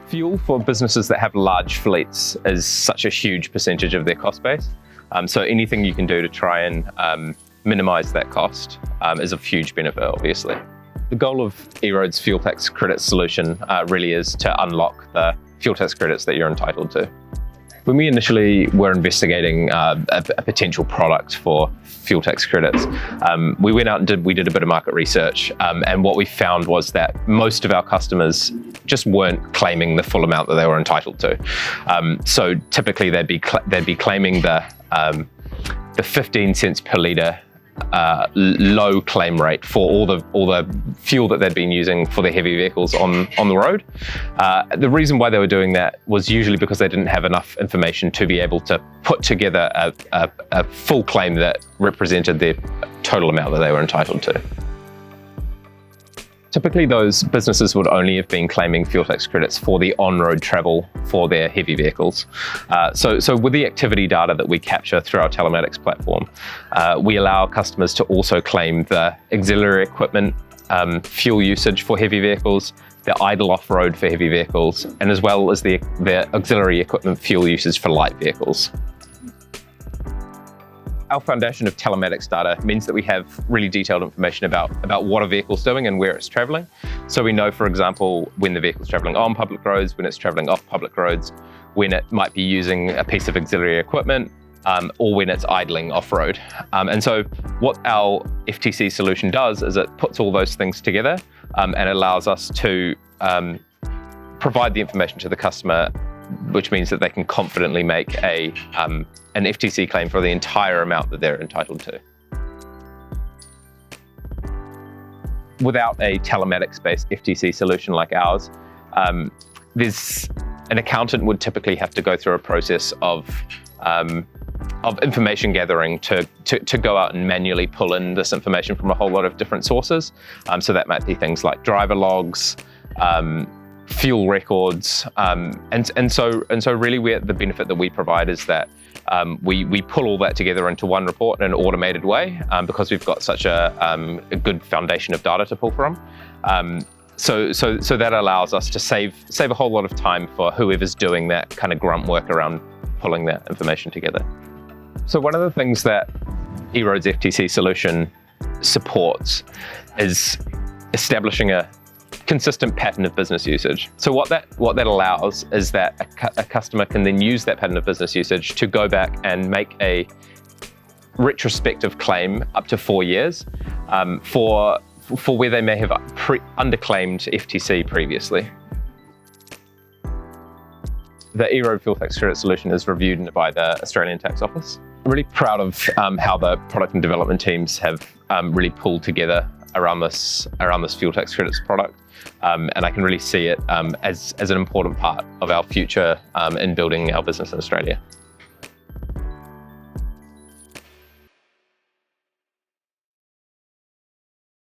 Fuel for businesses that have large fleets is such a huge percentage of their cost base. So anything you can do to try and minimize that cost is of huge benefit, obviously. The goal of EROAD's fuel tax credit solution really is to unlock the fuel tax credits that you're entitled to. When we initially were investigating a potential product for fuel tax credits, we went out and did a bit of market research, and what we found was that most of our customers just weren't claiming the full amount that they were entitled to. So typically they'd be claiming the 15 cents per litre low claim rate for all the fuel that they'd been using for their heavy vehicles on the road. The reason why they were doing that was usually because they didn't have enough information to be able to put together a full claim that represented their total amount that they were entitled to. Typically, those businesses would only have been claiming fuel tax credits for the on-road travel for their heavy vehicles. So with the activity data that we capture through our telematics platform, we allow customers to also claim the auxiliary equipment fuel usage for heavy vehicles, the idle off-road for heavy vehicles, and as well as the auxiliary equipment fuel usage for light vehicles. Our foundation of telematics data means that we have really detailed information about what a vehicle's doing and where it's traveling. So we know, for example, when the vehicle's traveling on public roads, when it's traveling off public roads, when it might be using a piece of auxiliary equipment, or when it's idling off-road. And so what our FTC solution does is it puts all those things together and allows us to provide the information to the customer, which means that they can confidently make an FTC claim for the entire amount that they're entitled to. Without a telematics-based FTC solution like ours, an accountant would typically have to go through a process of information gathering to go out and manually pull in this information from a whole lot of different sources. So that might be things like driver logs, fuel records, and so really the benefit that we provide is that we pull all that together into one report in an automated way because we've got such a good foundation of data to pull from. So that allows us to save a whole lot of time for whoever's doing that kind of grunt work around pulling that information together. So one of the things that EROAD's FTC solution supports is establishing a consistent pattern of business usage. So what that allows is that a customer can then use that pattern of business usage to go back and make a retrospective claim up to 4 years for where they may have underclaimed FTC previously. The EROAD Fuel Tax Credit solution is reviewed by the Australian Tax Office. I'm really proud of how the product and development teams have really pulled together around this fuel tax credits product, and I can really see it as an important part of our future in building our business in Australia.